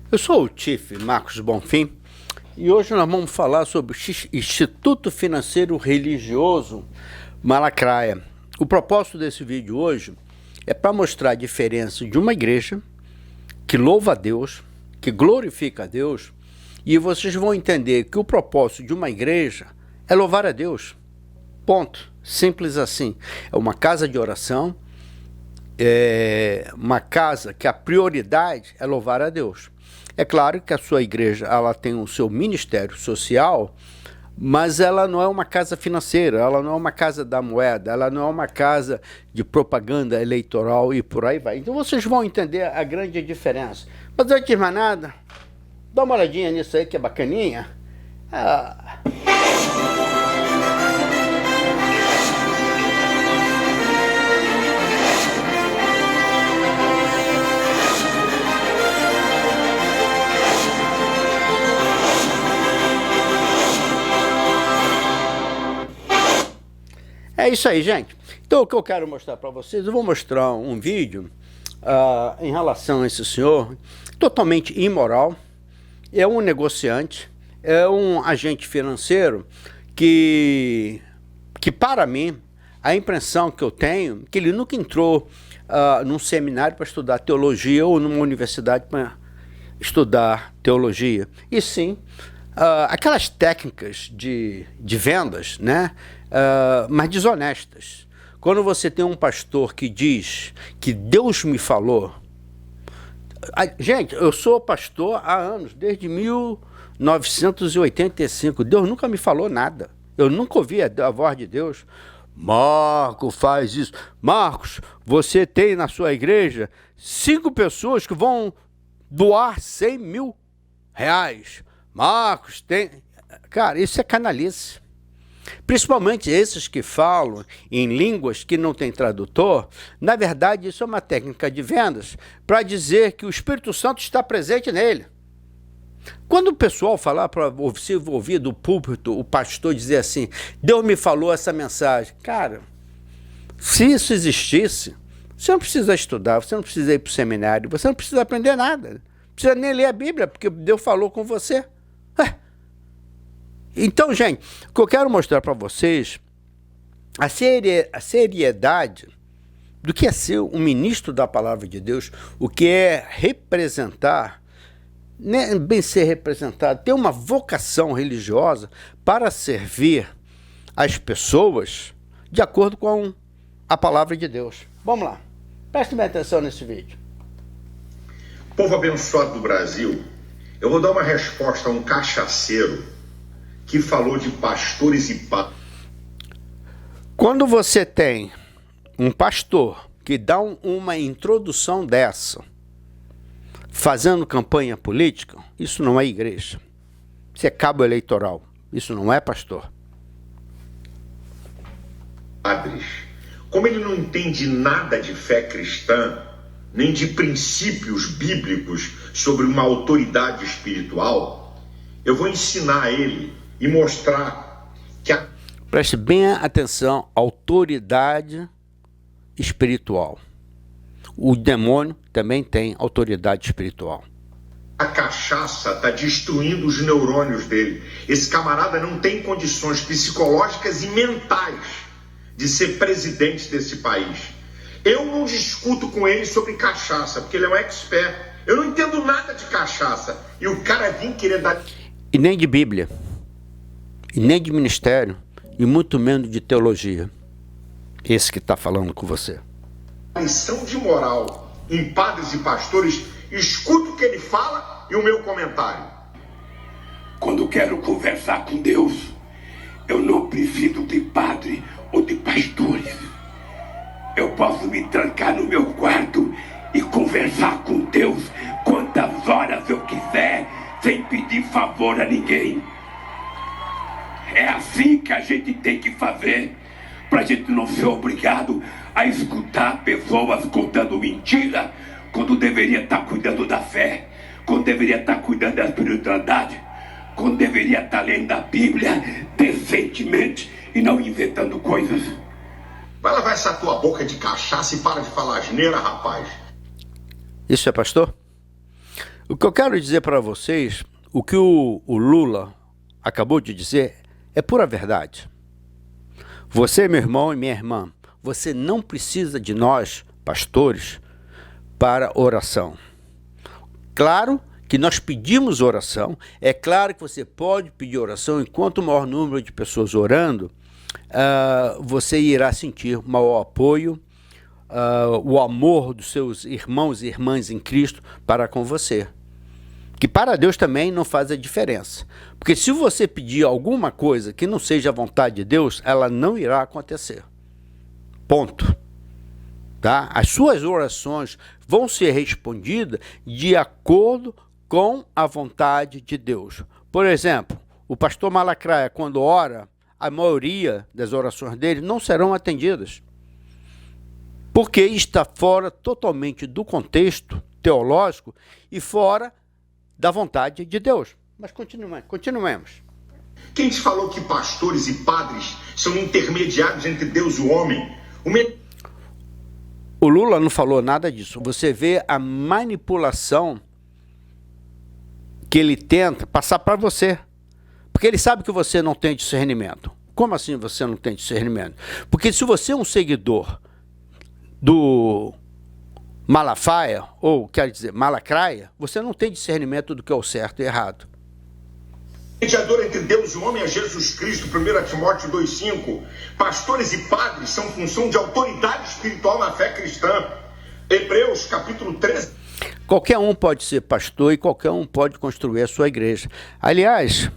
Eu sou o Chief Marcos Bonfim e hoje nós vamos falar sobre o Instituto Financeiro Religioso Malacraia. O propósito desse vídeo hoje é para mostrar a diferença de uma igreja que louva a Deus, que glorifica a Deus, e vocês vão entender que o propósito de uma igreja é louvar a Deus. Ponto. Simples assim. É uma casa de oração, é uma casa que a prioridade é louvar a Deus. É claro que a sua igreja ela tem o seu ministério social, mas ela não é uma casa financeira, ela não é uma casa da moeda, ela não é uma casa de propaganda eleitoral e por aí vai. Então vocês vão entender a grande diferença. Mas antes de mais nada, dá uma olhadinha nisso aí que é bacaninha. É isso aí, gente. Então, o que eu quero mostrar para vocês, eu vou mostrar um vídeo em relação a esse senhor, totalmente imoral. É um negociante, é um agente financeiro que para mim, a impressão que eu tenho, que ele nunca entrou num seminário para estudar teologia ou numa universidade para estudar teologia. E sim, aquelas técnicas de vendas, né? Mas desonestas. Quando você tem um pastor que diz que Deus me falou. Gente, eu sou pastor há anos, desde 1985. Deus nunca me falou nada. Eu nunca ouvi a voz de Deus. Marcos, faz isso. Marcos, você tem na sua igreja 5 pessoas que vão doar 100 mil reais. Marcos, tem... Cara, isso é canalice. Principalmente esses que falam em línguas que não tem tradutor. Na verdade, isso é uma técnica de vendas para dizer que o Espírito Santo está presente nele. Quando o pessoal falar para você ouvir do púlpito, o pastor dizer assim, Deus me falou essa mensagem. Cara, se isso existisse, você não precisa estudar, você não precisa ir para o seminário, você não precisa aprender nada. Não precisa nem ler a Bíblia, porque Deus falou com você. Então, gente, o que eu quero mostrar para vocês, a seriedade do que é ser um ministro da palavra de Deus, o que é representar, né, bem ser representado, ter uma vocação religiosa para servir as pessoas de acordo com a palavra de Deus. Vamos lá, preste bem atenção nesse vídeo. Povo abençoado do Brasil, eu vou dar uma resposta a um cachaceiro que falou de pastores e padres. Quando você tem um pastor que dá uma introdução dessa, fazendo campanha política, isso não é igreja. Isso é cabo eleitoral. Isso não é pastor. Padres, como ele não entende nada de fé cristã, nem de princípios bíblicos sobre uma autoridade espiritual, eu vou ensinar a ele e mostrar que Preste bem atenção, autoridade espiritual. O demônio também tem autoridade espiritual. A cachaça está destruindo os neurônios dele. Esse camarada não tem condições psicológicas e mentais de ser presidente desse país. Eu não discuto com ele sobre cachaça, porque ele é um expert. Eu não entendo nada de cachaça. E o cara vem querer dar... E nem de Bíblia. E nem de ministério, e muito menos de teologia. Esse que está falando com você. Lição de moral em padres e pastores, escuta o que ele fala e o meu comentário. Quando quero conversar com Deus, eu não preciso de padre ou de pastores. Eu posso me trancar no meu quarto e conversar com Deus quantas horas eu quiser, sem pedir favor a ninguém. É assim que a gente tem que fazer, para a gente não ser obrigado a escutar pessoas contando mentira, quando deveria estar cuidando da fé, quando deveria estar cuidando da espiritualidade, quando deveria estar lendo a Bíblia decentemente e não inventando coisas. Vai lavar essa tua boca de cachaça e para de falar asneira, rapaz. Isso é pastor? O que eu quero dizer para vocês, o que o Lula acabou de dizer, é pura verdade. Você, meu irmão e minha irmã, você não precisa de nós, pastores, para oração. Claro que nós pedimos oração, é claro que você pode pedir oração, enquanto o maior número de pessoas orando, você irá sentir maior apoio, o amor dos seus irmãos e irmãs em Cristo para com você. Que para Deus também não faz a diferença. Porque se você pedir alguma coisa que não seja a vontade de Deus, ela não irá acontecer. Ponto. Tá? As suas orações vão ser respondidas de acordo com a vontade de Deus. Por exemplo, o pastor Malacraia, quando ora, a maioria das orações dele não serão atendidas. Porque está fora totalmente do contexto teológico e fora da vontade de Deus. Mas continuemos. Quem te falou que pastores e padres são intermediários entre Deus e o homem? O Lula não falou nada disso. Você vê a manipulação que ele tenta passar para você. Porque ele sabe que você não tem discernimento. Como assim você não tem discernimento? Porque se você é um seguidor do Malafaia, ou quer dizer, Malacraia, você não tem discernimento do que é o certo e errado. Mediador entre Deus e o homem é Jesus Cristo, 1 Timóteo 2,5. Pastores e padres são função de autoridade espiritual na fé cristã. Hebreus, capítulo 13. Qualquer um pode ser pastor e qualquer um pode construir a sua igreja. Aliás,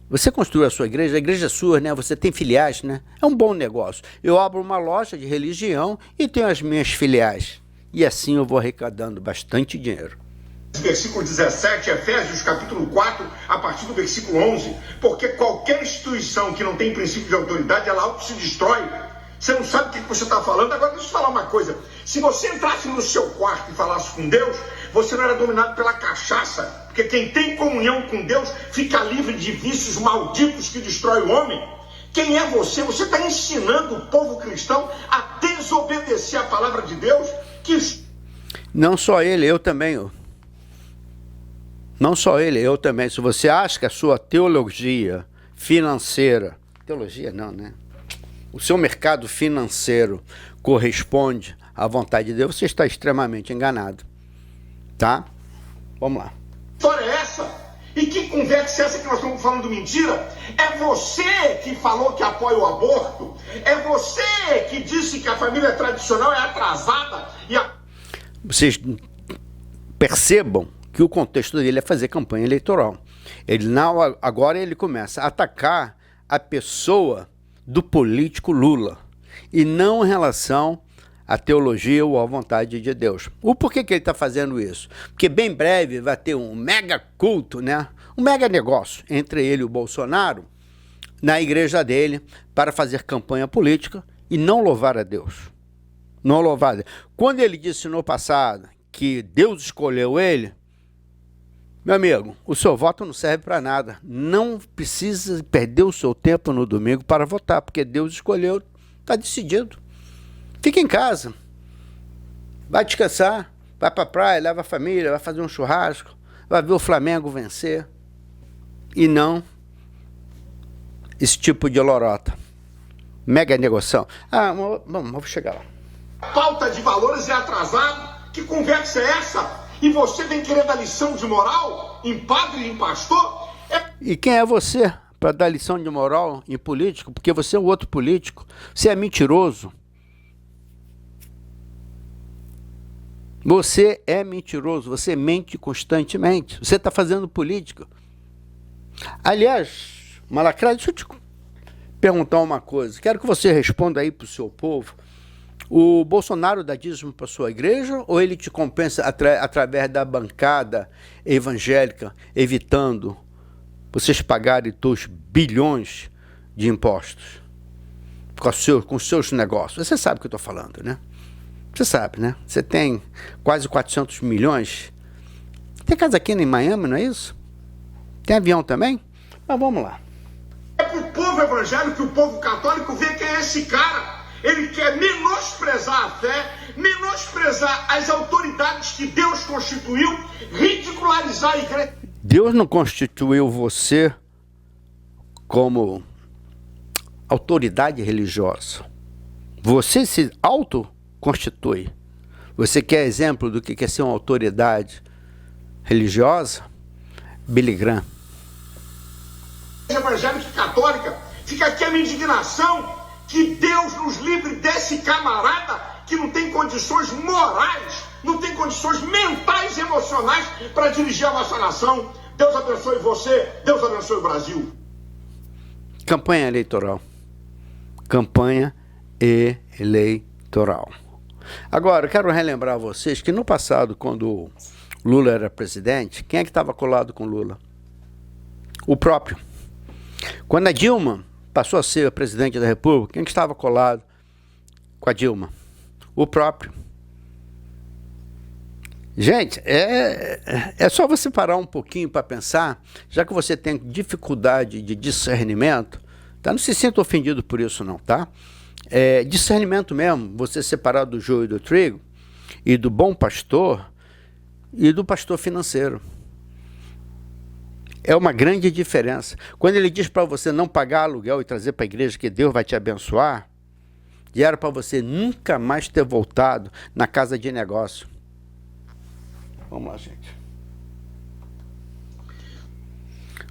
você construiu a sua igreja, a igreja é sua, né? Você tem filiais, né? É um bom negócio. Eu abro uma loja de religião e tenho as minhas filiais. E assim eu vou arrecadando bastante dinheiro. Versículo 17, Efésios capítulo 4, a partir do versículo 11. Porque qualquer instituição que não tem princípio de autoridade, ela auto se destrói. Você não sabe o que você está falando. Agora deixa eu falar uma coisa. Se você entrasse no seu quarto e falasse com Deus, você não era dominado pela cachaça. Porque quem tem comunhão com Deus fica livre de vícios malditos que destrói o homem. Quem é você? Você está ensinando o povo cristão a desobedecer a palavra de Deus? Não só ele, eu também. Não só ele, eu também. Se você acha que a sua teologia financeira... Teologia não, né? O seu mercado financeiro corresponde à vontade de Deus, você está extremamente enganado. Tá? Vamos lá. Que história é essa? E que conversa é essa que nós estamos falando mentira? É você que falou que apoia o aborto? É você que disse que a família tradicional é atrasada? Vocês percebam que o contexto dele é fazer campanha eleitoral. Agora ele começa a atacar a pessoa do político Lula e não em relação à teologia ou à vontade de Deus. O porquê que ele está fazendo isso? Porque bem breve vai ter um mega culto, né? Um mega negócio entre ele e o Bolsonaro na igreja dele para fazer campanha política e não louvar a Deus. Não louvar a Deus. Quando ele disse no passado que Deus escolheu ele, meu amigo, o seu voto não serve para nada. Não precisa perder o seu tempo no domingo para votar, porque Deus escolheu, está decidido. Fica em casa, vai descansar, vai para a praia, leva a família, vai fazer um churrasco, vai ver o Flamengo vencer. E não esse tipo de lorota. Mega negociação. Vou chegar lá. Pauta de valores é atrasado? Que conversa é essa? E você vem querer dar lição de moral em padre e em pastor? E quem é você para dar lição de moral em político? Porque você é um outro político. Você é mentiroso. Você é mentiroso. Você mente constantemente. Você está fazendo política. Aliás, Malacraia, deixa eu te perguntar uma coisa. Quero que você responda aí para o seu povo. O Bolsonaro dá dízimo para sua igreja ou ele te compensa através da bancada evangélica, evitando vocês pagarem os bilhões de impostos com os seus negócios? Você sabe o que eu estou falando, né? Você sabe, né? Você tem quase 400 milhões. Tem casa aqui em Miami, não é isso? Tem avião também? Mas vamos lá. É para o povo evangélico e o povo católico ver quem é esse cara. Ele quer menosprezar a fé, menosprezar as autoridades que Deus constituiu, ridicularizar a igreja. Deus não constituiu você como autoridade religiosa. Você se autoconstitui. Você quer exemplo do que é ser uma autoridade religiosa? Billy Graham. Evangélica e católica, fica aqui a minha indignação, que Deus nos livre desse camarada que não tem condições morais, não tem condições mentais e emocionais para dirigir a nossa nação. Deus abençoe você, Deus abençoe o Brasil. Campanha eleitoral. Campanha eleitoral. Agora, eu quero relembrar a vocês que no passado, quando Lula era presidente, quem é que estava colado com Lula? O próprio. Quando a Dilma passou a ser a presidente da República, quem é que estava colado com a Dilma? O próprio. Gente, é só você parar um pouquinho para pensar, já que você tem dificuldade de discernimento, tá? Não se sinta ofendido por isso não, tá? Discernimento mesmo, você separar do joio e do trigo, e do bom pastor e do pastor financeiro. É uma grande diferença. Quando ele diz para você não pagar aluguel e trazer para a igreja que Deus vai te abençoar, e era para você nunca mais ter voltado na casa de negócio. Vamos lá, gente.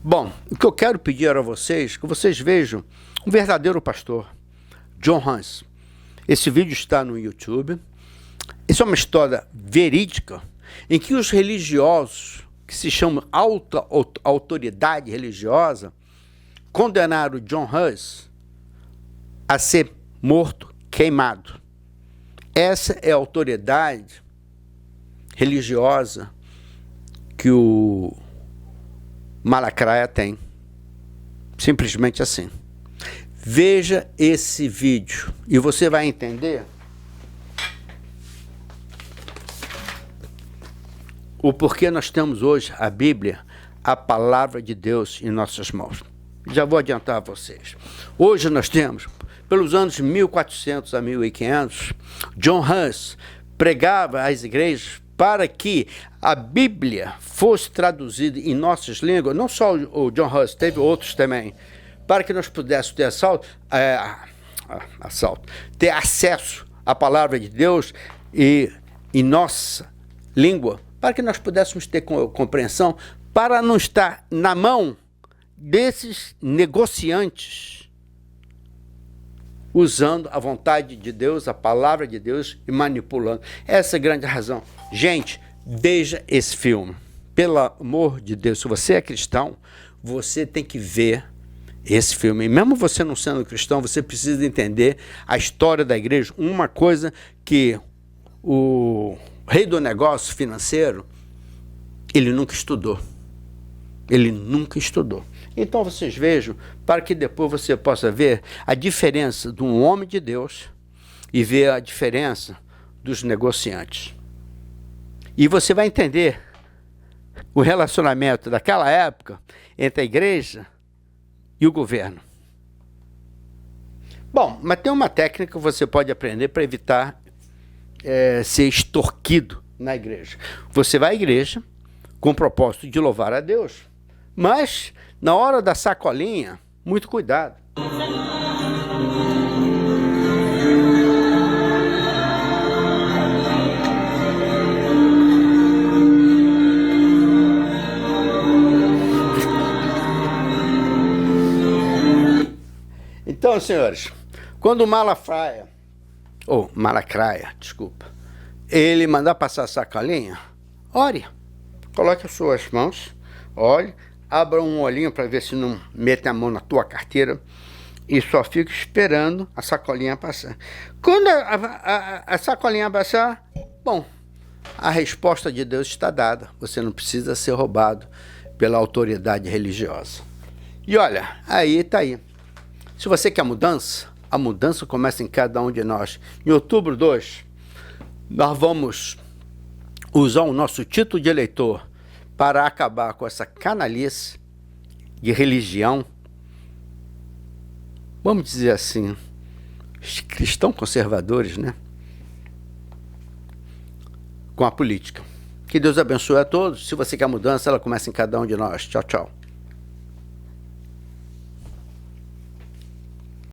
Bom, o que eu quero pedir a vocês, que vocês vejam um verdadeiro pastor, John Hans. Esse vídeo está no YouTube. Isso é uma história verídica em que os religiosos, que se chamam alta autoridade religiosa, condenaram John Hus a ser morto, queimado. Essa é a autoridade religiosa que o Malakraia tem. Simplesmente assim. Veja esse vídeo e você vai entender o porquê nós temos hoje a Bíblia, a palavra de Deus em nossas mãos. Já vou adiantar a vocês. Hoje nós temos, pelos anos 1400 a 1500, John Hus pregava às igrejas para que a Bíblia fosse traduzida em nossas línguas. Não só o John Hus, teve outros também, para que nós pudéssemos ter acesso à palavra de Deus e em nossa língua, para que nós pudéssemos ter compreensão, para não estar na mão desses negociantes, usando a vontade de Deus, a palavra de Deus e manipulando. Essa é a grande razão. Gente, veja esse filme. Pelo amor de Deus, se você é cristão, você tem que ver esse filme. E mesmo você não sendo cristão, você precisa entender a história da igreja. Uma coisa que o rei do negócio financeiro, ele nunca estudou. Ele nunca estudou. Então vocês vejam, para que depois você possa ver a diferença de um homem de Deus e ver a diferença dos negociantes. E você vai entender o relacionamento daquela época entre a igreja e o governo. Bom, mas tem uma técnica que você pode aprender para evitar ser extorquido na igreja. Você vai à igreja com o propósito de louvar a Deus, mas na hora da sacolinha, muito cuidado. Então, senhores, quando o Malakraia, ele mandar passar a sacolinha, ore, coloque as suas mãos, ore, abra um olhinho para ver se não mete a mão na tua carteira e só fica esperando a sacolinha passar. Quando a sacolinha passar, bom, a resposta de Deus está dada. Você não precisa ser roubado pela autoridade religiosa. E olha, aí está aí. Se você quer mudança, a mudança começa em cada um de nós. Em outubro 2, nós vamos usar o nosso título de eleitor para acabar com essa canalice de religião, vamos dizer assim, cristãos conservadores, né? Com a política. Que Deus abençoe a todos. Se você quer mudança, ela começa em cada um de nós. Tchau, tchau.